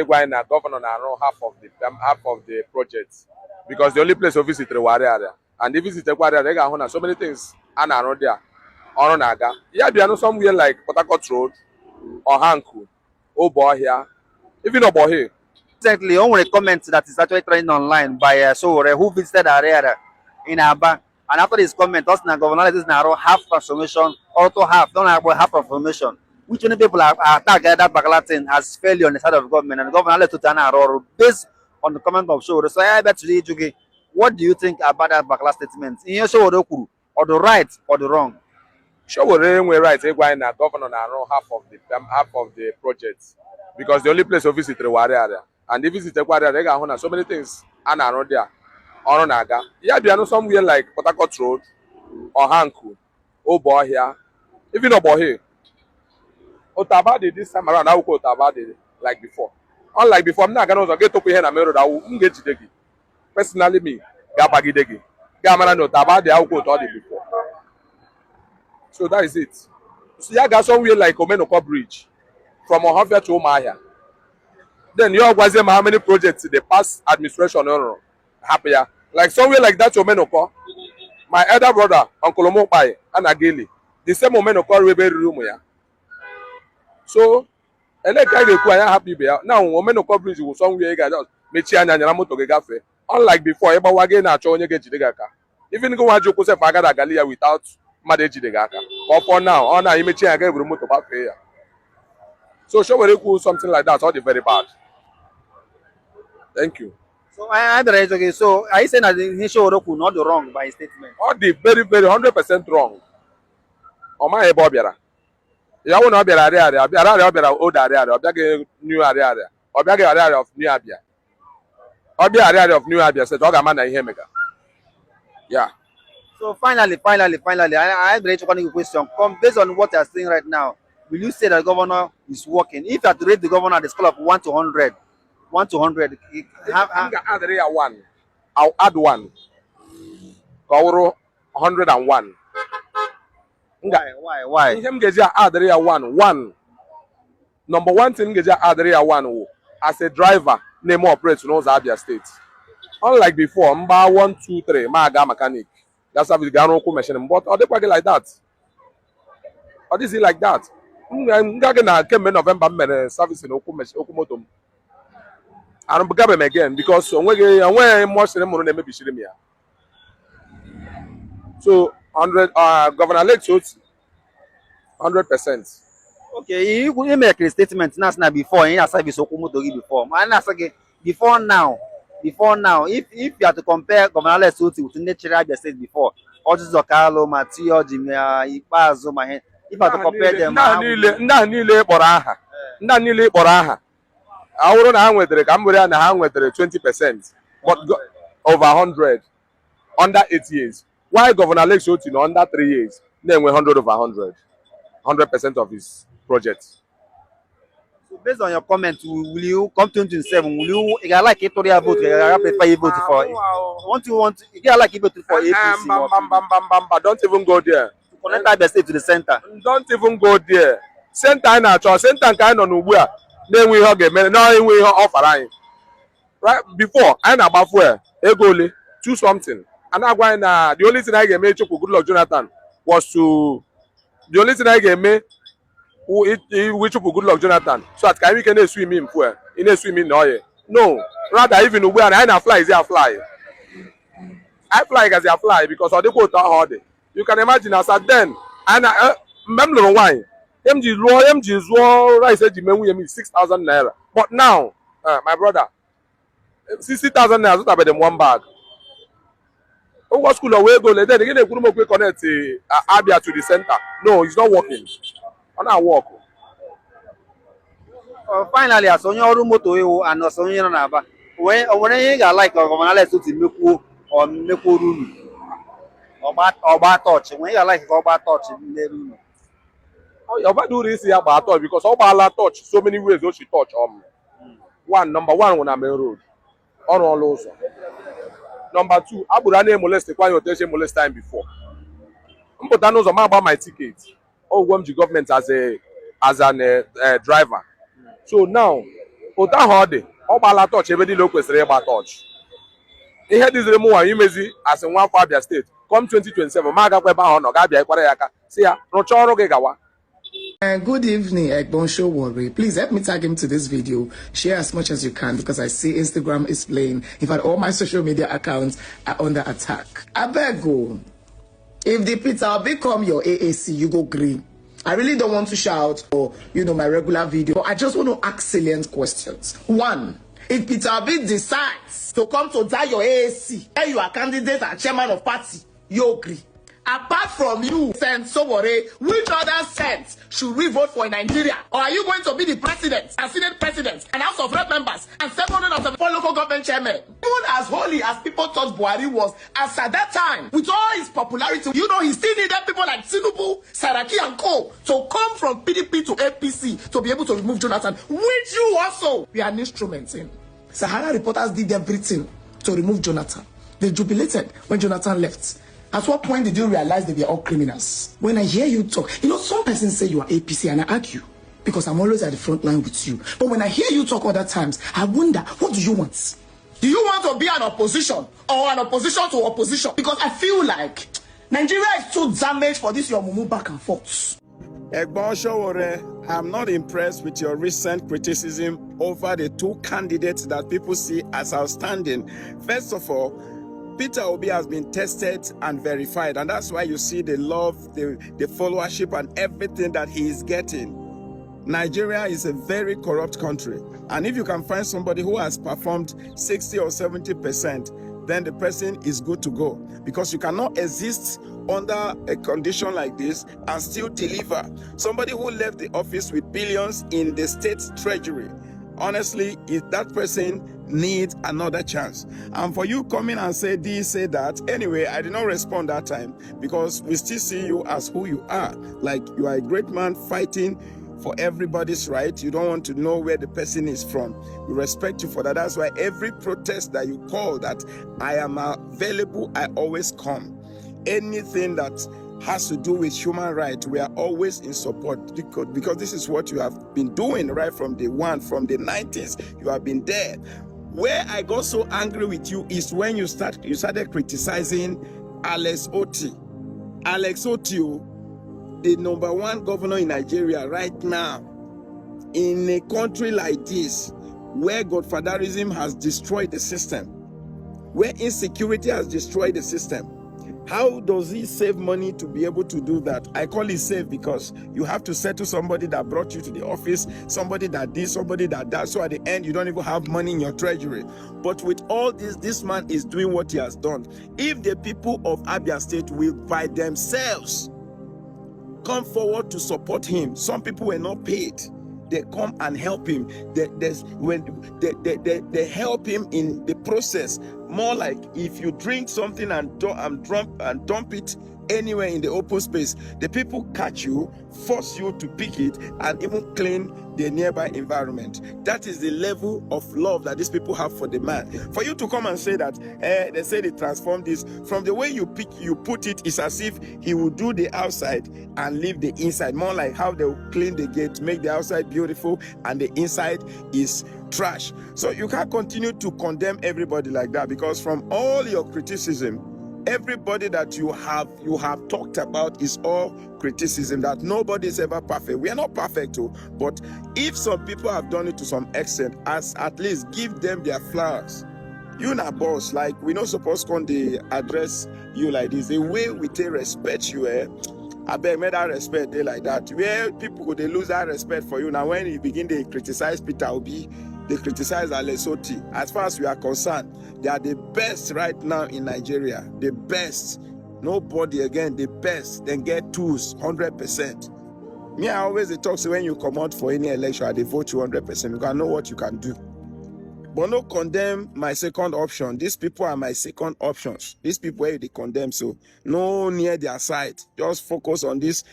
why na governor na run half of the project because the only place of visit area and the visit area they got so many things and around there on naga. Yeah, there are somewhere like Port Harcourt Road or Hanku, Obohia, even Obohe. Recently, on a comment that is actually trending online by Sowore, who visited our area in Aba, and after this comment, us na governor is now half transformation, also half, don't have half transformation. Which many people are targeted that particular thing as failure on the side of government, and the governor let to turn around based on the comment of Sowore. So I bet today, Jugi, what do you think about that particular statement? In your Sowore, or the right or the wrong? Sowore we right why na governor na run half of the project because the only place of visit area and the visit area they got so many things and around there on naga. Yeah, there are somewhere like Port Harcourt Road or Hanku, Obohia, even Obohe. Otabade this time around, I will go Otabade like before. Unlike before, I'm not going to get up here and I will get to personally me, Gabagidegi. Gamana no Otabade, I will go to all the before. So that is it. So you got somewhere like Omenoko Bridge from Ohavia to Omaya. Then you was them how many projects the past administration happier. Like somewhere like that Omenoko, my elder brother, Uncle Omopai, and Agili, the same Omenoko River room here. So, and that guy they quite happy there. Now, Omenoko Bridge was somewhere you guys Mechiana and Yamamoto Gafe. Unlike before, Eba Wage na Chonye Gachidegaka. Even go on Joko Fagada Galia without Madeji de Gaka. But for now, on a image again with Moto Bafe. So Sowore cool something like that, all the very bad. Thank you. So I okay. So I say that the Sowore could not wrong by his statement. All the very 100% wrong. On my Bobiara. Ya wona Abia area, Abia old area, Abia new area, Abia area of New Abia. Abia area of New Abia said Oga man na ihe mega. Yeah. So finally, I have a question. Based on what you are saying right now, will you say that the governor is working? If you had to rate the governor at the scale of 1 to 100, I'm gonna add one. I'll add one. Kauro 101. Why? Him geja add one. One. Number one thing geja add one. As a driver, name operates knows Abia State. Unlike before, mba 1, 2, 3, maga mechanic. That's how we got no machine. But are they like that? Or is it like that? I'm gonna came in November service in Okumotom. I don't become again because when more ceremony maybe Shirimia. So 100 Governor Lake Otti 100%. Okay, you make a statement now before in a service Okumotogi before. And that's again before now, if you have to compare Governor Lake Otti with natural Abia State before, Otti Zokalo, Matio, Jimia, Ipazo, Mahen. If I have to compare them, Nile Boraha. I wouldn't hang with the Cambodia and hang with the 20%, but over 100 under 8 years. Why Governor Lake Otti under 3 years? Then we're 100 over 100% of his projects. So based on your comment, will you come 2027? Will you like it to vote? You prefer you vote for? You like it for APC? Don't even go there. Connect Abia State to the center. Don't even go there. Center na cho center kind on Ubua. Then we hug no we offer. Right before I na bafwe egole 2 something. And now going the only thing I get made good luck Jonathan was to the only thing I get me which good luck Jonathan. So that we can swim in for in a swimming no. Rather even Ubua and I fly is a fly. I fly as a fly because of the boat hard. You can imagine as at then and remember why MG rice me 6,000 naira. But now, my brother, 60,000 naira not about them one bag. Oh, what school away go? Then again, they couldn't connect Abia to the center. No, it's not working. On our work. Finally, as on your moto and as on your naba, when you got like Governor Lake Otti Meku or Meku room or bad touch, when you like bad touch in the room. Oh, you do this here about touch because all bad touch so many ways she touch number one on a main road on all those. Number 2, Aburane molest when you tell molest time before. But I know some about my ticket. Oh, the government as an driver. So now otu ahụ ọ dị ọ gbala tọọchị ebe niile o kwesịrị ịgba tọọchị. Ihe dịziri mụ nwa imezi asị nwa afọ Abia State come 2027 ma agakwa ebe ahụ nọ ga-abịa ịkwara ya aka si ya rụchaa ọrụ gị gawa. Good evening, Egbon Sowore. Please help me tag him to this video. Share as much as you can because I see Instagram is playing. In fact, all my social media accounts are under attack. I beg you, if the Peter become your AAC, you go green. I really don't want to shout or, my regular video. But I just want to ask salient questions. One, if Peter Obi decides to come to die your AAC, and you are candidate and chairman of party, you agree. Apart from you, Sowore, which other sense should we vote for in Nigeria? Or are you going to be the president and senate president and House of Rep members and 774 local government chairmen? Even as holy as people thought Buhari was, as at that time, with all his popularity, he still needed people like Tinubu, Saraki and Co. to come from PDP to APC to be able to remove Jonathan, which you also be an instrument in. Sahara reporters did everything to remove Jonathan. They jubilated when Jonathan left. At what point did you realize they were all criminals? When I hear you talk, some persons say you are APC and I argue because I'm always at the front line with you. But when I hear you talk other times, I wonder, what do you want? Do you want to be an opposition or an opposition to opposition? Because I feel like Nigeria is too damaged for this your mumu back and forth. Egbon Sowore, I'm not impressed with your recent criticism over the two candidates that people see as outstanding. First of all, Peter Obi has been tested and verified, and that's why you see the love, the followership, and everything that he is getting. Nigeria is a very corrupt country, and if you can find somebody who has performed 60 or 70%, then the person is good to go, because you cannot exist under a condition like this and still deliver. Somebody who left the office with billions in the state treasury, honestly, if that person needs another chance. And for you coming and say this, say that, anyway, I did not respond that time because we still see you as who you are. Like, you are a great man fighting for everybody's right. You don't want to know where the person is from. We respect you for that. That's why every protest that you call that I am available, I always come. Anything that has to do with human rights, we are always in support because this is what you have been doing right from day one, from the 90s. You have been there. Where I got so angry with you is when you started criticizing Alex Otti. Alex Otti, the #1 governor in Nigeria right now, in a country like this, where godfatherism has destroyed the system, where insecurity has destroyed the system. How does he save money to be able to do that? I call it save because you have to settle somebody that brought you to the office, somebody that did, somebody that does. So at the end, you don't even have money in your treasury. But with all this man is doing what he has done. If the people of Abia State will by themselves come forward to support him, some people were not paid. They come and help him. They help him in the process. More like if you drink something and dump it anywhere in the open space, the people catch you, force you to pick it, and even clean the nearby environment. That is the level of love that these people have for the man. For you to come and say that they say they transform this, from the way you put it, is as if he will do the outside and leave the inside. More like how they will clean the gate, make the outside beautiful, and the inside is trash. So you can't continue to condemn everybody like that, because from all your criticism, everybody that you have talked about is all criticism, that nobody is ever perfect. We are not perfect too, but if some people have done it to some extent, at least give them their flowers. You not boss, like we not supposed to address you like this. The way we take respect you, I beg me that respect they like that. Where people they lose that respect for you. Now when you begin to criticize Peter Obi, they criticize Alex Otti. As far as we are concerned, they are the best right now in Nigeria. The best. Nobody again, the best. Then get tools, 100%. Me, I always talk to when you come out for any election, they vote you 100%. You can know what you can do. But no condemn my second option. These people are my second options. These people where they condemn, so no near their side. Just focus on this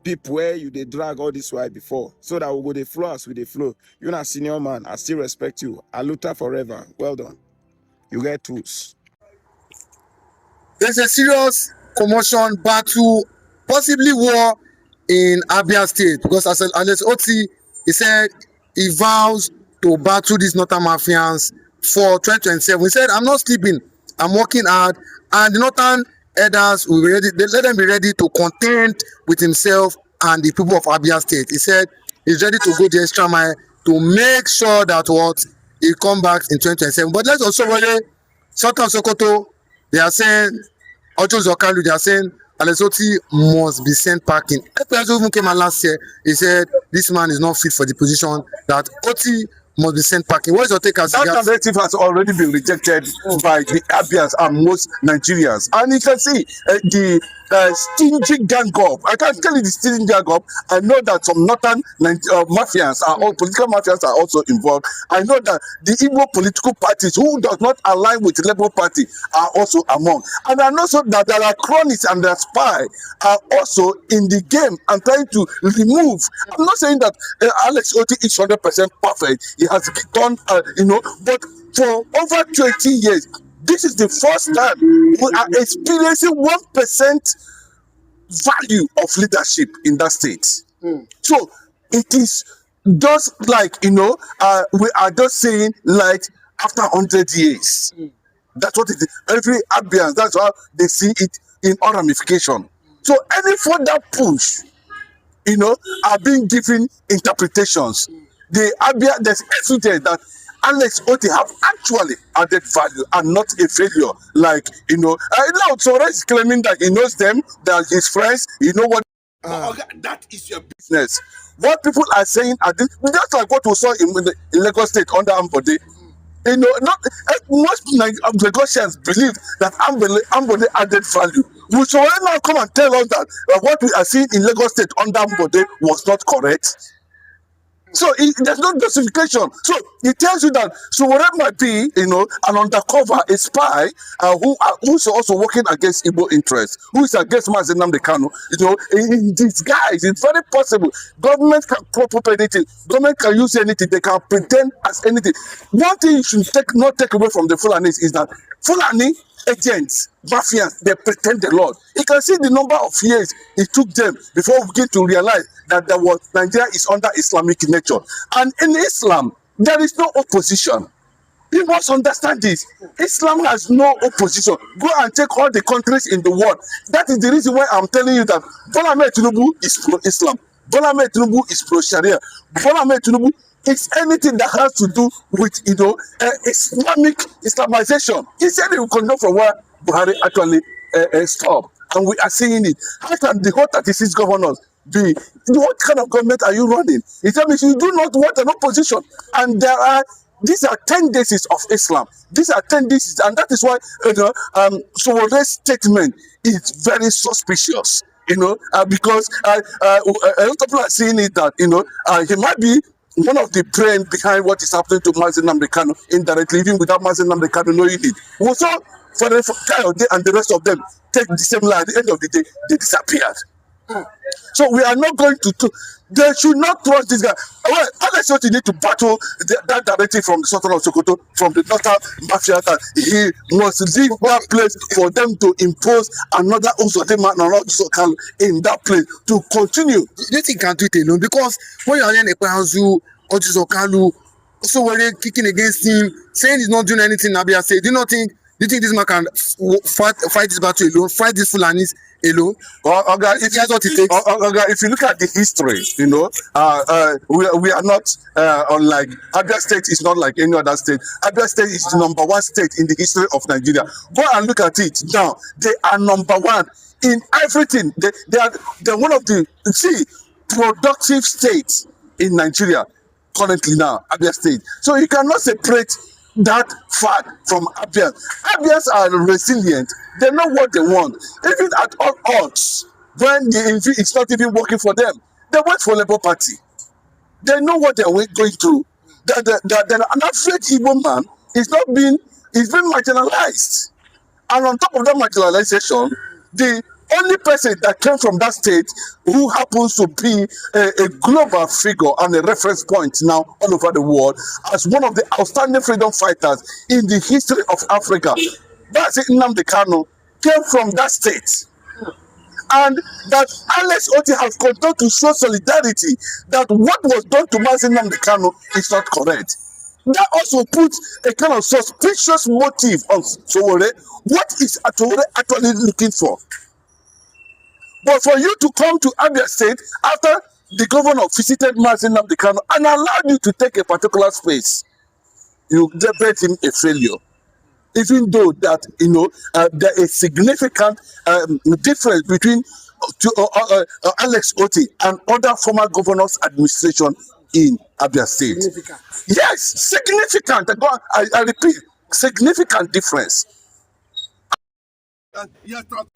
people where you they drag all this way before, so that we go the flow as with the flow. You're not senior man. I still respect you. I Aluta forever. Well done. You get tools. There's a serious commotion, battle, possibly war in Abia State, because as Alex Otti, he said he vows to battle these northern mafians for 2027. He said, I'm not sleeping, I'm working hard, and the northern elders will be ready, let them be ready to contend with himself and the people of Abia State. He said he's ready to go the extra mile to make sure that what he come back in 2027. But let's also really Sultan Sokoto, they are saying, Otti Zokalu, they are saying Otti must be sent packing. FPSO even came out last year, he said this man is not fit for the position, that Otti must be sent packing. What is your take as that narrative has already been rejected by the Abians and most Nigerians. And you can see the stingy gang up. I can't tell you the stingy gang up. I know that some northern mafians are all political mafians are also involved. I know that the Igbo political parties who does not align with the Labour Party are also among. And I know so that there are cronies and their spy are also in the game and trying to remove. I'm not saying that Alex Otti is 100% perfect. He has done, but for over 20 years, this is the first time we are experiencing 1% value of leadership in that state. So it is just like, we are just saying like after 100 years. That's what it is. Every Abians, that's how they see it in all ramification. So any further push, are being given interpretations. The Abia, there's evidence that Alex Otti have actually added value and not a failure. Like, now Sowore is claiming that he knows them, that his friends, what. That is your business. What people are saying are this, just like what we saw in Lagos State under Ambode. Not most Lagosians believe that Ambode added value. Will Sowore now come and tell us that what we are seeing in Lagos State under Ambode was not correct? So there's no justification. So it tells you that Sowore might be, an undercover, a spy who's also working against Igbo interests, who is against Mazi Nnamdi Kanu. In disguise, it's very possible. Government can prop up anything. Government can use anything. They can pretend as anything. One thing you should not take away from the Fulanis is that Fulani agents, mafians, they pretend a lot. You can see the number of years it took them before we begin to realize that Nigeria is under Islamic nature. And in Islam, there is no opposition. You must understand this. Islam has no opposition. Go and check all the countries in the world. That is the reason why I'm telling you that Bola Ahmed Tinubu is pro-Islam. Bola Ahmed Tinubu is pro-Sharia. Bola Ahmed Tinubu is anything that has to do with, Islamic Islamization. He said he will continue from where Buhari actually stopped. And we are seeing it. How can the whole 36 governors be? What kind of government are you running? It means you do not want an opposition. And these are tendencies of Islam. These are tendencies, and that is why Sowore's statement is very suspicious. Because a lot of people are seeing it that he might be one of the brain behind what is happening to Mazi Nnamdi Kanu indirectly, even without Mazi Nnamdi Kanu knowing it. We saw for Kayode and the rest of them take the same line. At the end of the day, they disappeared. So we are not going to. They should not trust this guy. Well, Alex Otti need to battle that directive from the Sultan of Sokoto, from the northern mafia, that he must leave that place for them to impose another Uzodema and another Zokalu in that place to continue. This thing can't do it alone, because when you are in Ekwehazu, Otti Zokalu, Sowore kicking against him, saying he's not doing anything in Abia State, do you think this man can fight this battle alone, fight these Fulanis alone? If you look at the history, we are not unlike Abia State is not like any other state. Abia State is the #1 state in the history of Nigeria. Go and look at it now. They are #1 in everything. They're one of the productive states in Nigeria currently now, Abia State. So you cannot separate that fact from Abians. Abians are resilient. They know what they want. Even at all odds, when it's not even working for them, they wait for Labour Party. They know what they're going through. An average Igbo man is being marginalized. And on top of that marginalization, the only person that came from that state who happens to be a global figure and a reference point now all over the world as one of the outstanding freedom fighters in the history of Africa, Mazi Nnamdi Kanu, came from that state. And that Alex Otti has continued to show solidarity that what was done to Mazi Nnamdi Kanu is not correct. That also puts a kind of suspicious motive on Sowore. What is Sowore actually looking for? But for you to come to Abia State after the governor visited Mazi Nnamdi Kanu and allowed you to take a particular space, you declare him a failure. Even though that there is significant difference between Alex Otti and other former governors' administration in Abia State. Significant. Yes, significant. I repeat, significant difference. Yes, from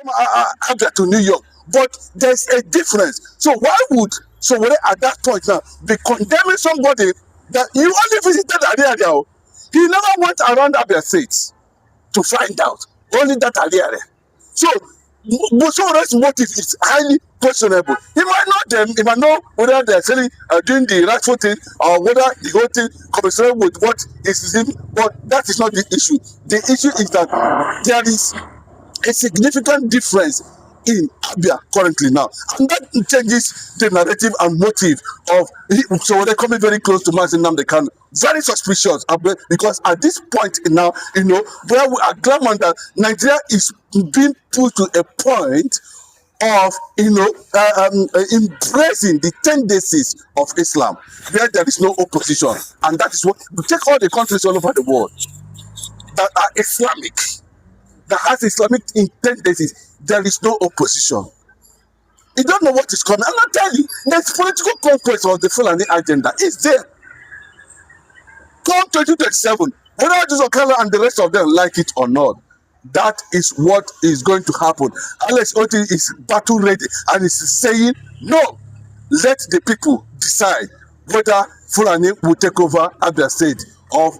Abia to New York, but there's a difference. So why would Sowore at that point now be condemning somebody that you only visited Area? He never went around Abia State to find out. Only that area. So Sowore's motive is highly questionable. He might not them, he might know whether they're saying doing the rightful thing or whether the whole thing coincides with what is him, but that is not the issue. The issue is that there is a significant difference in Abia currently now, and that changes the narrative and motive of Sowore coming very close to Mazi Nnamdi Kanu. Very suspicious, because at this point now, where we are glamoring that Nigeria is being put to a point of embracing the tendencies of Islam, where there is no opposition, and that is what we take all the countries all over the world that are Islamic, that has Islamic tendencies. There is no opposition. You don't know what is coming. I'm not telling you, there's political conquest of the Fulani agenda. It's there. Come 2027, whether Joseph Okala and the rest of them like it or not, that is what is going to happen. Alex Otti is battle ready and is saying, no, let the people decide whether Fulani will take over Abia State or